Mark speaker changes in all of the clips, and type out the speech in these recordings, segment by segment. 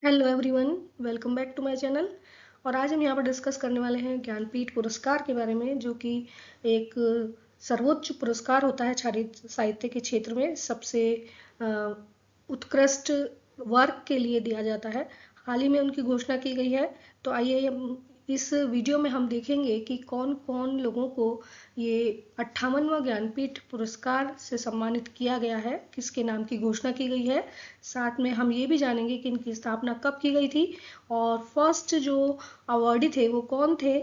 Speaker 1: Hello everyone, welcome back to my channel. और आज हम यहाँ पर डिस्कस करने वाले हैं ज्ञानपीठ पुरस्कार के बारे में, जो कि एक सर्वोच्च पुरस्कार होता है साहित्य के क्षेत्र में। सबसे अ, उत्कृष्ट वर्क के लिए दिया जाता है। हाल ही में उनकी घोषणा की गई है। तो आइए हम इस वीडियो में हम देखेंगे कि कौन कौन लोगों को ये 58वां ज्ञानपीठ पुरस्कार से सम्मानित किया गया है, किसके नाम की घोषणा की गई है। साथ में हम ये भी जानेंगे कि इनकी स्थापना कब की गई थी और फर्स्ट जो अवार्डी थे वो कौन थे।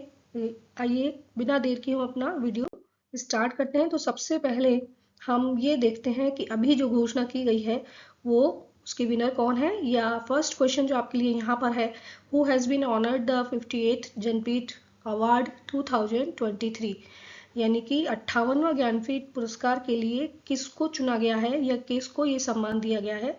Speaker 1: आइए बिना देर के हम अपना वीडियो स्टार्ट करते हैं। तो सबसे पहले हम ये देखते हैं कि अभी जो घोषणा की गई है वो उसके विनर कौन है। या फर्स्ट क्वेश्चन जो आपके लिए यहाँ पर है, who has been honoured the 58th Jnanpith award 2023, यानी कि 58वां ज्ञानपीठ पुरस्कार के लिए किसको चुना गया है या किसको ये सम्मान दिया गया है।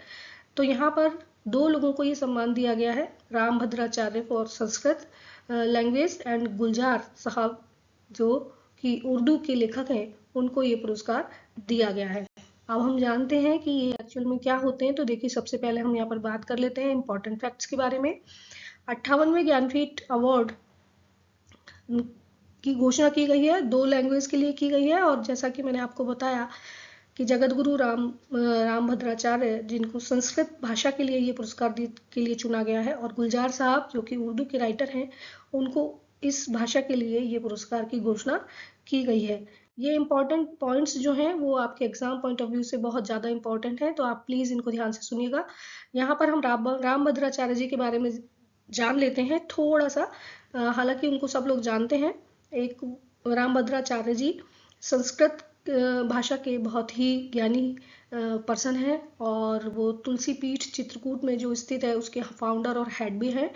Speaker 1: तो यहाँ पर दो लोगों को ये सम्मान दिया गया है, Rambhadracharya for Sanskrit language and Gulzar साहब जो कि उर्दू के लेखक हैं, उनको ये पुरस्कार दिया गया है। अब हम जानते हैं कि ये एक्चुअल में क्या होते हैं। तो देखिए, सबसे पहले हम यहाँ पर बात कर लेते हैं इंपॉर्टेंट फैक्ट्स के बारे में। 58वें ज्ञानपीठ अवार्ड की घोषणा की गई है, दो लैंग्वेज के लिए की गई है। और जैसा कि मैंने आपको बताया कि जगत गुरु रामभद्राचार्य, जिनको संस्कृत भाषा के लिए ये पुरस्कार के लिए चुना गया है, और गुलजार साहब जो कि उर्दू के राइटर हैं, उनको इस भाषा के लिए ये पुरस्कार की घोषणा की गई है। ये इंपॉर्टेंट पॉइंट्स जो हैं वो आपके एग्जाम पॉइंट ऑफ व्यू से बहुत ज़्यादा इंपॉर्टेंट है, तो आप प्लीज़ इनको ध्यान से सुनिएगा। यहाँ पर हम रामभद्राचार्य जी के बारे में जान लेते हैं थोड़ा सा। हालांकि उनको सब लोग जानते हैं। एक रामभद्राचार्य जी संस्कृत भाषा के बहुत ही ज्ञानी पर्सन है, और वो तुलसी पीठ चित्रकूट में जो स्थित है उसके फाउंडर और हेड भी हैं।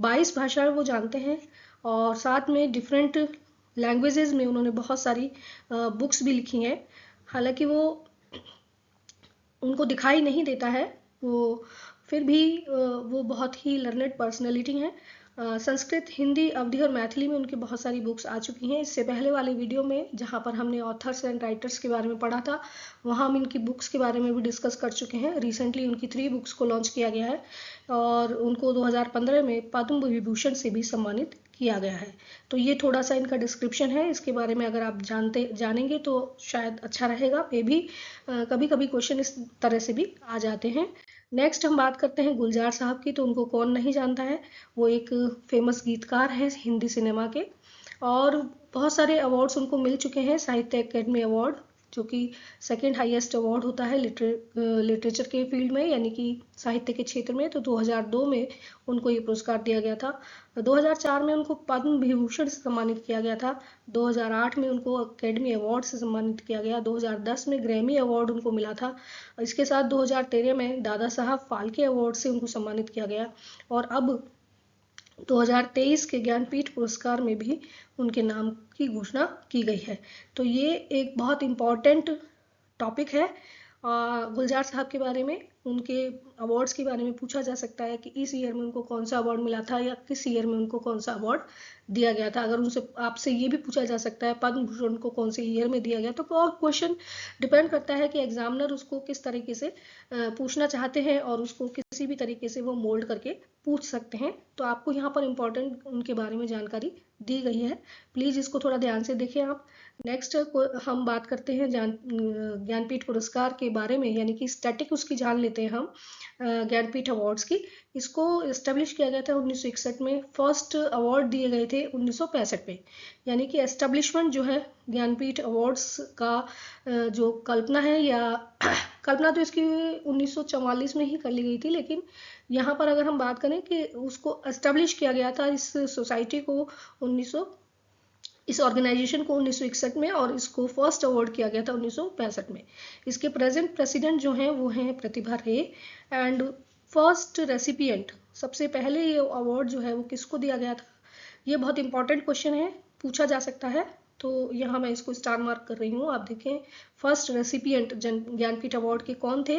Speaker 1: 22 भाषाएं वो जानते हैं, और साथ में डिफरेंट लैंग्वेजेस में उन्होंने बहुत सारी बुक्स भी लिखी हैं। हालांकि वो उनको दिखाई नहीं देता है, वो फिर भी वो बहुत ही लर्नेड पर्सनैलिटी हैं। संस्कृत, हिंदी, अवधी और मैथिली में उनकी बहुत सारी बुक्स आ चुकी हैं। इससे पहले वाले वीडियो में जहाँ पर हमने ऑथर्स एंड राइटर्स के बारे में पढ़ा था, वहाँ हम इनकी बुक्स के बारे में भी डिस्कस कर चुके हैं। रिसेंटली उनकी 3 बुक्स को लॉन्च किया गया है, और उनको 2015 में पद्म विभूषण से भी सम्मानित किया गया है। तो ये थोड़ा सा इनका डिस्क्रिप्शन है। इसके बारे में अगर आप जानेंगे तो शायद अच्छा रहेगा। मे भी कभी कभी क्वेश्चन इस तरह से भी आ जाते हैं। नेक्स्ट हम बात करते हैं गुलजार साहब की। तो उनको कौन नहीं जानता है, वो एक फेमस गीतकार हैं हिंदी सिनेमा के, और बहुत सारे अवार्ड्स उनको मिल चुके हैं। साहित्य अकेडमी अवार्ड, जो कि सेकंड हाईएस्ट अवार्ड होता है लिटरेचर के फील्ड में, यानी कि साहित्य के क्षेत्र में। तो 2002 में उनको ये पुरस्कार दिया गया था। 2004 में उनको पद्म विभूषण से सम्मानित किया गया था। 2008 में उनको अकेडमी अवार्ड से सम्मानित किया गया। 2010 में ग्रैमी अवार्ड उनको मिला था। इसके साथ 2013 में दादा साहब फाल्के अवार्ड से उनको सम्मानित किया गया। और अब 2023 के ज्ञानपीठ पुरस्कार में भी उनके नाम की घोषणा की गई है। तो ये एक बहुत इम्पॉर्टेंट टॉपिक है। गुलजार साहब के बारे में, उनके अवार्ड्स के बारे में पूछा जा सकता है कि इस ईयर में उनको कौन सा अवार्ड मिला था, या किस ईयर में उनको कौन सा अवार्ड दिया गया था। अगर उनसे आपसे ये भी पूछा जा सकता है पद्म भूषण को कौन से ईयर में दिया गया। तो क्वेश्चन डिपेंड करता है कि एग्जामिनर उसको किस तरीके से पूछना चाहते हैं, और उसको किसी भी तरीके से वो मोल्ड करके पूछ सकते हैं। तो आपको यहाँ पर इम्पोर्टेंट उनके बारे में जानकारी दी गई है, प्लीज़ इसको थोड़ा ध्यान से देखें आप। नेक्स्ट हम बात करते हैं ज्ञानपीठ पुरस्कार के बारे में, यानी कि स्टैटिक उसकी जान लेते हैं हम। ज्ञानपीठ अवार्ड्स की, इसको इस्टेब्लिश किया गया था 1961 में। फर्स्ट अवार्ड दिए गए थे 1965 में। यानी कि एस्टेब्लिशमेंट जो है ज्ञानपीठ अवार्ड्स का जो कल्पना है, या कल्पना तो इसकी 1944 में ही कर ली गई थी, लेकिन यहाँ पर अगर हम बात करें कि उसको एस्टेब्लिश किया गया था इस सोसाइटी को 1900 इस ऑर्गेनाइजेशन को 1961 में, और इसको फर्स्ट अवार्ड किया गया था 1965 में। इसके प्रेजेंट प्रेसिडेंट जो हैं वो हैं प्रतिभा रे। एंड फर्स्ट रेसिपिएंट, सबसे पहले ये अवार्ड जो है वो किसको दिया गया था, ये बहुत इंपॉर्टेंट क्वेश्चन है, पूछा जा सकता है। तो यहाँ मैं इसको स्टार मार्क कर रही हूँ, आप देखें। फर्स्ट रेसिपिएंट ज्ञानपीठ अवार्ड के कौन थे,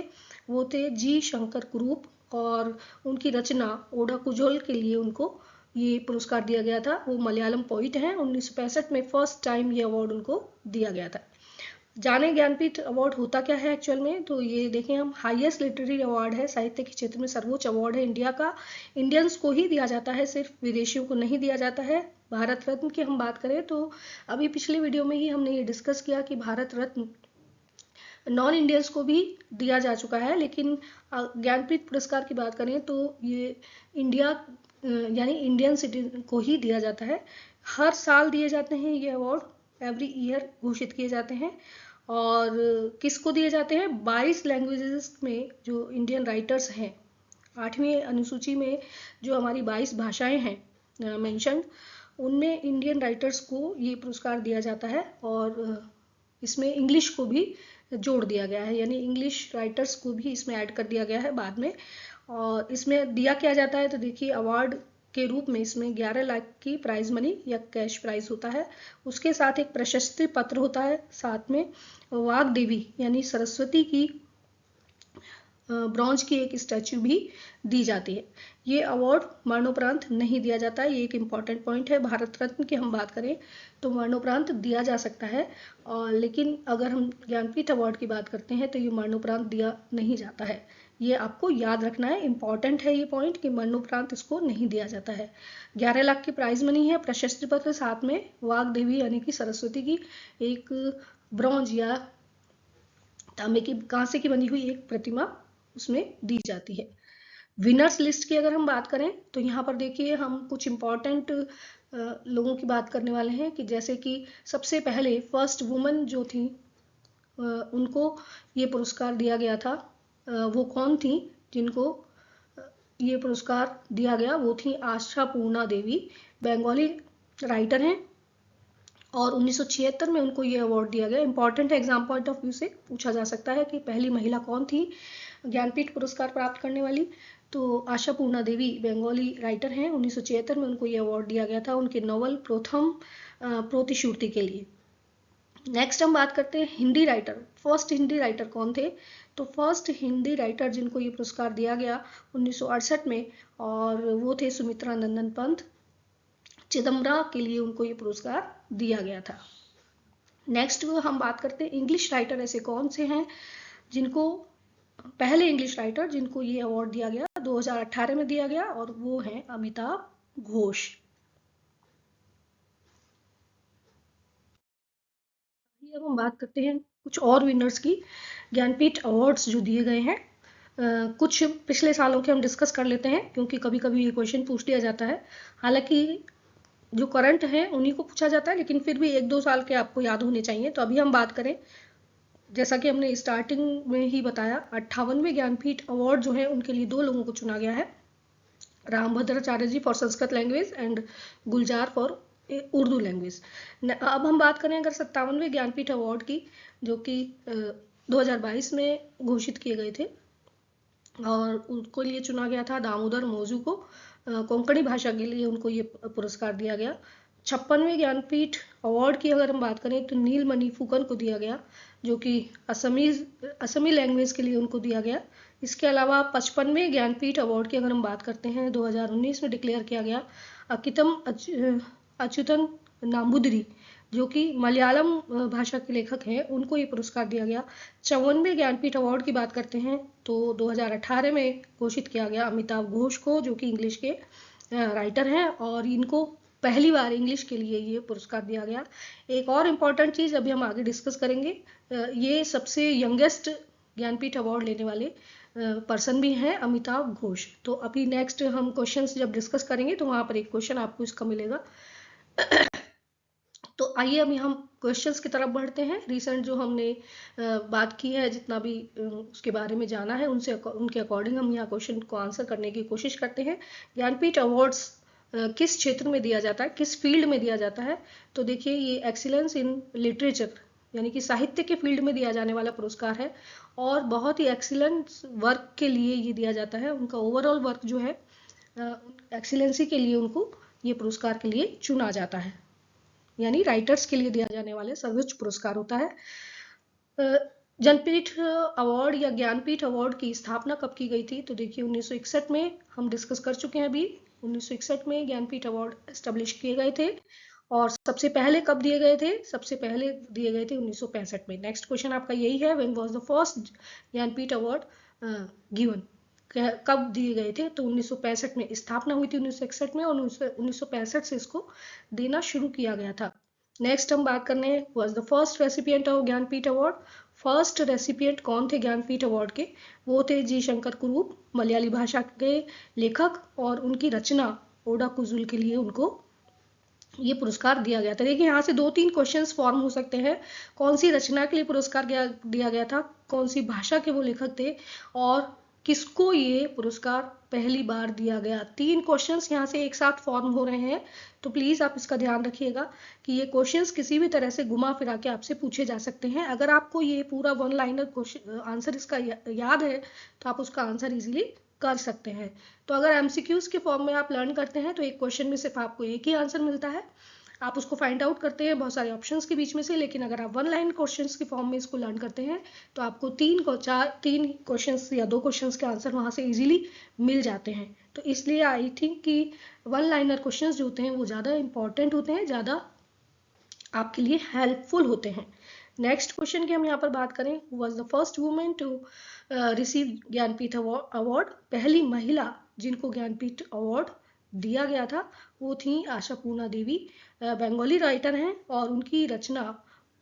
Speaker 1: वो थे जी शंकर कुरूप, और उनकी रचना ओडा कुजोल के लिए उनको ये पुरस्कार दिया गया था। वो मलयालम पोइट हैं। 1965 में फर्स्ट टाइम ये अवार्ड उनको दिया गया था। जाने ज्ञानपीठ अवार्ड होता क्या है एक्चुअल में, तो ये देखें हम, हाईएस्ट लिटरेरी अवार्ड है, साहित्य के क्षेत्र में सर्वोच्च अवार्ड है इंडिया का। इंडियंस को ही दिया जाता है, सिर्फ विदेशियों को नहीं दिया जाता है। भारत रत्न की हम बात करें तो अभी पिछले वीडियो में ही हमने ये डिस्कस किया कि भारत रत्न नॉन इंडियंस को भी दिया जा चुका है, लेकिन ज्ञानपीठ पुरस्कार की बात करें तो ये इंडिया यानी इंडियन सिटीजन को ही दिया जाता है। हर साल दिए जाते हैं ये अवार्ड, एवरी ईयर घोषित किए जाते हैं। और किसको दिए जाते हैं? 22 लैंग्वेजेस में जो इंडियन राइटर्स हैं, 8वीं अनुसूची में जो हमारी 22 भाषाएं हैं मेंशन, उनमें इंडियन राइटर्स को ये पुरस्कार दिया जाता है। और इसमें इंग्लिश को भी जोड़ दिया गया है, यानी इंग्लिश राइटर्स को भी इसमें ऐड कर दिया गया है बाद में। और इसमें दिया क्या जाता है, तो देखिए अवार्ड के रूप में इसमें 11 लाख की प्राइज मनी या कैश प्राइज होता है। उसके साथ एक प्रशस्ति पत्र होता है, साथ में वाग देवी यानी सरस्वती की ब्रॉन्ज की एक स्टैच्यू भी दी जाती है। ये अवार्ड मरणोपरांत नहीं दिया जाता है, ये एक इम्पॉर्टेंट पॉइंट है। भारत रत्न की हम बात करें तो मरणोपरांत दिया जा सकता है, और लेकिन अगर हम ज्ञानपीठ अवार्ड की बात करते हैं तो ये मरणोपरांत दिया नहीं जाता है। ये आपको याद रखना है, इम्पॉर्टेंट है ये पॉइंट कि मरणोपरांत इसको नहीं दिया जाता है। 11 लाख की प्राइज मनी है, प्रशस्ति पत्र, साथ में वाग देवी यानी कि सरस्वती की एक ब्रॉन्ज या तांबे की, कांसे की बनी हुई एक प्रतिमा उसमें दी जाती है। विनर्स लिस्ट की अगर हम बात करें तो यहाँ पर देखिए हम कुछ इम्पॉर्टेंट लोगों की बात करने वाले हैं, कि जैसे कि सबसे पहले फर्स्ट वुमन जो थी उनको ये पुरस्कार दिया गया था। वो कौन थी जिनको ये पुरस्कार दिया गया? वो थी आशा पूर्णा देवी, बंगाली राइटर हैं, और 1976 में उनको ये अवार्ड दिया गया। इंपॉर्टेंट है, एग्जाम पॉइंट ऑफ व्यू से पूछा जा सकता है कि पहली महिला कौन थी ज्ञानपीठ पुरस्कार प्राप्त करने वाली। तो आशा पूर्णा देवी बंगाली राइटर हैं, 1976 में उनको ये अवार्ड दिया गया था उनके नॉवल प्रथम प्रोतिश्रुति के लिए। नेक्स्ट हम बात करते हैं Hindi writer. First Hindi writer कौन थे? तो फर्स्ट हिंदी राइटर जिनको ये पुरस्कार दिया गया 1968 में, और वो थे सुमित्रा नंदन पंत। चिदम्बरा के लिए उनको ये पुरस्कार दिया गया था। नेक्स्ट हम बात करते हैं इंग्लिश राइटर ऐसे कौन से हैं जिनको, पहले इंग्लिश राइटर जिनको ये अवार्ड दिया गया 2018 में दिया गया, और वो हैं अमिताभ घोष। अब हम बात करते हैं कुछ और विनर्स की, ज्ञानपीठ अवार्ड्स जो दिए गए हैं। कुछ पिछले सालों के हम डिस्कस कर लेते हैं, क्योंकि कभी कभी ये क्वेश्चन पूछ लिया जाता है। हालांकि जो करंट है उन्हीं को पूछा जाता है, लेकिन फिर भी 1-2 साल के आपको याद होने चाहिए। तो अभी हम बात करें, जैसा कि हमने स्टार्टिंग में ही बताया, 58वें ज्ञानपीठ अवार्ड जो है उनके लिए 2 लोगों को चुना गया है, Rambhadracharya ji for Sanskrit language and Gulzar for Urdu language. अब हम बात करें अगर 57वें ज्ञानपीठ अवार्ड की, जो कि 2022 में घोषित किए गए थे, और उनको लिए चुना गया था दामोदर मौजू को, कोंकणी भाषा के लिए उनको ये पुरस्कार दिया गया। 56वें ज्ञानपीठ अवार्ड की अगर हम बात करें तो नीलमणि फुकन को दिया गया, जो कि असमी लैंग्वेज के लिए उनको दिया गया। इसके अलावा 55वें ज्ञानपीठ अवार्ड की अगर हम बात करते हैं 2019 में डिक्लेयर किया गया अकितम अच्युतन नाम्बुदिरी, जो कि मलयालम भाषा के लेखक हैं, उनको ये पुरस्कार दिया गया। 54वें ज्ञानपीठ अवार्ड की बात करते हैं तो 2018 में घोषित किया गया अमिताभ घोष को, जो कि इंग्लिश के राइटर हैं, और इनको पहली बार इंग्लिश के लिए ये पुरस्कार दिया गया। एक और इम्पॉर्टेंट चीज़ अभी हम आगे डिस्कस करेंगे, ये सबसे यंगेस्ट ज्ञानपीठ अवार्ड लेने वाले पर्सन भी हैं अमिताभ घोष। तो अभी नेक्स्ट हम क्वेश्चंस जब डिस्कस करेंगे तो वहाँ पर एक क्वेश्चन आपको इसका मिलेगा। तो आइए अभी हम क्वेश्चंस की तरफ बढ़ते हैं। रिसेंट जो हमने बात की है, जितना भी उसके बारे में जाना है, उनके अकॉर्डिंग हम यहाँ क्वेश्चन को आंसर करने की कोशिश करते हैं। ज्ञानपीठ अवार्ड्स किस क्षेत्र में दिया जाता है, किस फील्ड में दिया जाता है? तो देखिए ये एक्सीलेंस इन लिटरेचर यानी कि साहित्य के फील्ड में दिया जाने वाला पुरस्कार है, और बहुत ही एक्सीलेंट वर्क के लिए ये दिया जाता है। उनका ओवरऑल वर्क जो है एक्सीलेंसी के लिए उनको ये पुरस्कार के लिए चुना जाता है, यानी राइटर्स के लिए दिया जाने वाले सर्वोच्च पुरस्कार होता है। ज्ञानपीठ अवार्ड या ज्ञानपीठ अवार्ड की स्थापना कब की गई थी? तो देखिए 1961 में हम डिस्कस कर चुके हैं अभी। 1961 में ज्ञानपीठ अवार्ड एस्टेब्लिश किए गए थे, और सबसे पहले कब दिए गए थे? सबसे पहले दिए गए थे 1965 में। नेक्स्ट क्वेश्चन आपका यही है, when was the first Jnanpith award given? कब दिए गए थे? तो 1965 में। स्थापना हुई थी 1961 में और 1965 से इसको देना शुरू किया गया था। नेक्स्ट हम बात करने हैं, was the first recipient of Jnanpith award? First recipient कौन थे ज्ञानपीठ अवार्ड के? वो थे जी शंकर कुरूप, मलयाली भाषा के लेखक, और उनकी रचना ओडा कुजुल के लिए उनको ये पुरस्कार दिया गया था। देखिए यहाँ से 2-3 क्वेश्चंस फॉर्म हो सकते हैं। कौन सी रचना के लिए पुरस्कार दिया गया था, कौन सी भाषा के वो लेखक थे, और किसको ये पुरस्कार पहली बार दिया गया? 3 क्वेश्चंस यहाँ से एक साथ फॉर्म हो रहे हैं, तो प्लीज आप इसका ध्यान रखिएगा कि ये क्वेश्चंस किसी भी तरह से घुमा फिरा के आपसे पूछे जा सकते हैं। अगर आपको ये पूरा 1 लाइनर क्वेश्चन आंसर इसका याद है तो आप उसका आंसर इजीली कर सकते हैं। तो अगर एमसीक्यूज के फॉर्म में आप लर्न करते हैं तो एक क्वेश्चन में सिर्फ आपको एक ही आंसर मिलता है, आप उसको फाइंड आउट करते हैं बहुत सारे ऑप्शंस के बीच में से। लेकिन अगर आप 1 लाइन क्वेश्चंस के फॉर्म में इसको लर्न करते हैं तो आपको 3 क्वेश्चंस या 2 क्वेश्चंस के आंसर वहां से इजीली मिल जाते हैं। तो इसलिए आई थिंक कि 1 लाइनर क्वेश्चंस जो होते हैं वो ज़्यादा इंपॉर्टेंट होते हैं, ज़्यादा आपके लिए हेल्पफुल होते हैं। नेक्स्ट क्वेश्चन की हम यहाँ पर बात करें, was the first women to receive Jnanpith award? पहली महिला जिनको ज्ञानपीठ अवार्ड दिया गया था वो थी आशापूर्णा देवी। बंगाली राइटर हैं और उनकी रचना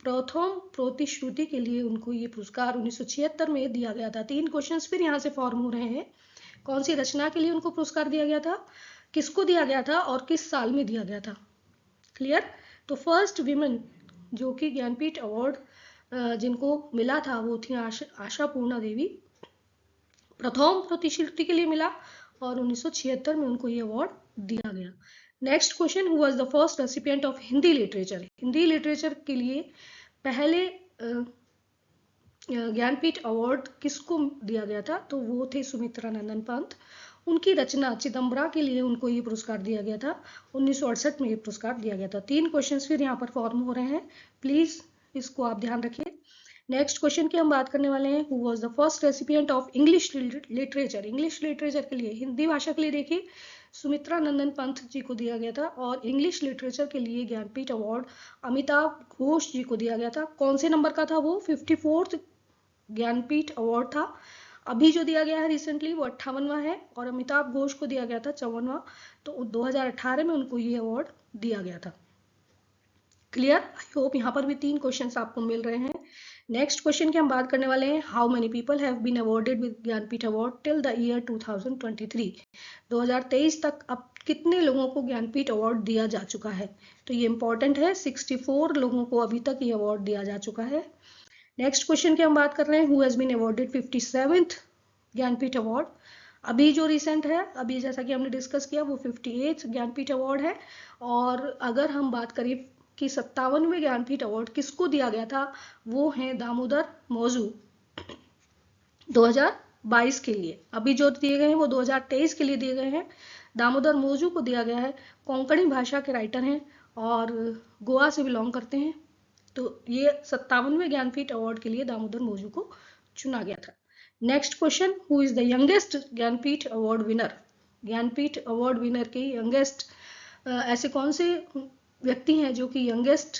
Speaker 1: प्रथम प्रतिश्रुति के लिए उनको ये पुरस्कार 1976 में दिया गया था। 3 क्वेश्चंस फिर यहाँ से फॉर्म हो रहे हैं। कौन सी रचना के लिए उनको पुरस्कार दिया गया था, किसको दिया गया था, और किस साल में दिया गया था? क्लियर? तो फर्स्ट विमेन जो कि ज्ञानपीठ अवार्ड जिनको मिला था वो थी आशापूर्णा देवी। प्रथम प्रतिश्रुति के लिए मिला और 1976 में उनको ये अवार्ड दिया गया। Next question, who was the first recipient of Hindi literature? Hindi literature के लिए पहले ज्ञानपीठ अवार्ड किसको दिया गया था? तो वो थे सुमित्रा नंदन पंत। उनकी रचना चिदम्बरा के लिए उनको ये पुरस्कार दिया गया था। 1968 में ये पुरस्कार दिया गया था। 3 क्वेश्चंस फिर यहाँ पर फॉर्म हो रहे हैं, प्लीज इसको आप ध्यान रखिए। नेक्स्ट क्वेश्चन की हम बात करने वाले हैं, who was the first recipient of English literature? English literature के लिए, हिंदी भाषा के लिए देखिए सुमित्रा नंदन पंत जी को दिया गया था, और इंग्लिश लिटरेचर के लिए ज्ञानपीठ अवार्ड अमिताभ घोष जी को दिया गया था। कौन से नंबर का था वो? 54th ज्ञानपीठ अवार्ड था। अभी जो दिया गया है रिसेंटली वो 58वां है, और अमिताभ घोष को दिया गया था 54वां। तो 2018 में उनको ये अवार्ड दिया गया था। क्लियर? आई होप यहाँ पर भी 3 क्वेश्चंस आपको मिल रहे हैं। नेक्स्ट क्वेश्चन की हम बात करने वाले हैं, how many people have been awarded with Jnanpith award till the year 2023? 2023 तक अब कितने लोगों को ज्ञानपीठ अवार्ड दिया जा चुका है? तो ये इंपॉर्टेंट है, 64 लोगों को अभी तक ये अवार्ड दिया जा चुका है। नेक्स्ट क्वेश्चन की हम बात कर रहे हैं, who has been awarded 57th Jnanpith award? अभी जो रिसेंट है, अभी जैसा कि हमने डिस्कस किया, वो 58th ज्ञानपीठ अवार्ड है। और अगर हम बात करें कि 57वें ज्ञानपीठ अवार्ड किसको दिया गया था, वो है दामोदर मौजू 2022 के लिए। अभी जो दिए गए हैं वो 2023 के लिए दिए गए हैं। दामोदर मौजू को दिया गया है, कोंकणी भाषा के राइटर हैं और गोवा से बिलोंग करते हैं। तो ये 57वें ज्ञानपीठ अवार्ड के लिए दामोदर मौजू को चुना गया था। Next question, who is the youngest Jnanpith award winner? Jnanpith award winner के यंगेस्ट ऐसे कौन से व्यक्ति हैं जो कि यंगेस्ट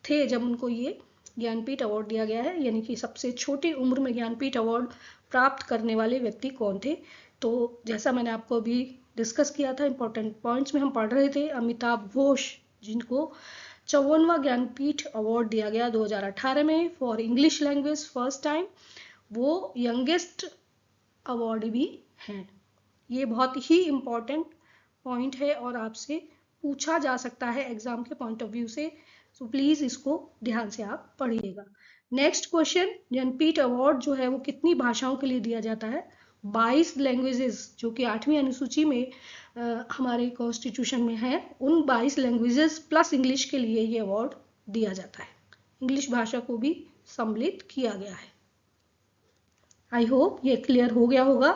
Speaker 1: थे जब उनको ये ज्ञानपीठ अवार्ड दिया गया है, यानी कि सबसे छोटी उम्र में ज्ञानपीठ अवार्ड प्राप्त करने वाले व्यक्ति कौन थे? तो जैसा मैंने आपको अभी डिस्कस किया था, इंपॉर्टेंट पॉइंट्स में हम पढ़ रहे थे, अमिताभ घोष जिनको 54वां ज्ञानपीठ अवार्ड दिया गया 2018 में for English language first time, वो यंगेस्ट अवार्ड भी हैं। ये बहुत ही इम्पॉर्टेंट पॉइंट है और आपसे पूछा जा सकता है एग्जाम के पॉइंट ऑफ व्यू से, तो प्लीज इसको ध्यान से आप पढ़िएगा। नेक्स्ट क्वेश्चन, ज्ञानपीठ अवार्ड जो है वो कितनी भाषाओं के लिए दिया जाता है? 22 लैंग्वेजेस जो कि 8वीं अनुसूची में हमारे कॉन्स्टिट्यूशन में है, उन 22 लैंग्वेजेस प्लस इंग्लिश के लिए ये अवार्ड दिया जाता है। इंग्लिश भाषा को भी सम्मिलित किया गया है। आई होप ये क्लियर हो गया होगा।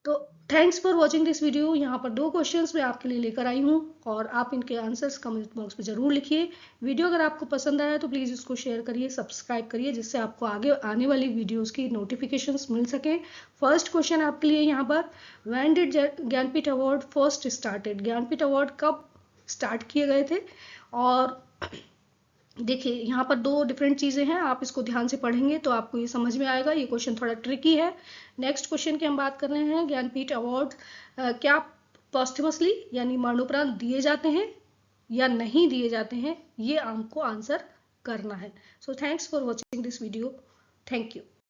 Speaker 1: तो thanks for watching this video. यहाँ पर 2 क्वेश्चंस मैं आपके लिए लेकर आई हूँ और आप इनके आंसर्स कमेंट बॉक्स में जरूर लिखिए। वीडियो अगर आपको पसंद आया तो प्लीज़ इसको शेयर करिए, सब्सक्राइब करिए, जिससे आपको आगे आने वाली वीडियोस की नोटिफिकेशंस मिल सके। फर्स्ट क्वेश्चन आपके लिए यहाँ पर, when did Jnanpith award first started? Jnanpith award कब स्टार्ट किए गए थे। और देखिए यहाँ पर दो डिफरेंट चीज़ें हैं, आप इसको ध्यान से पढ़ेंगे तो आपको ये समझ में आएगा। ये क्वेश्चन थोड़ा ट्रिकी है। नेक्स्ट क्वेश्चन की हम बात कर रहे हैं, ज्ञानपीठ अवार्ड क्या पोस्टमसली यानी मरणोपरांत दिए जाते हैं या नहीं दिए जाते हैं, ये आपको आंसर करना है। So thanks for watching this video. Thank you.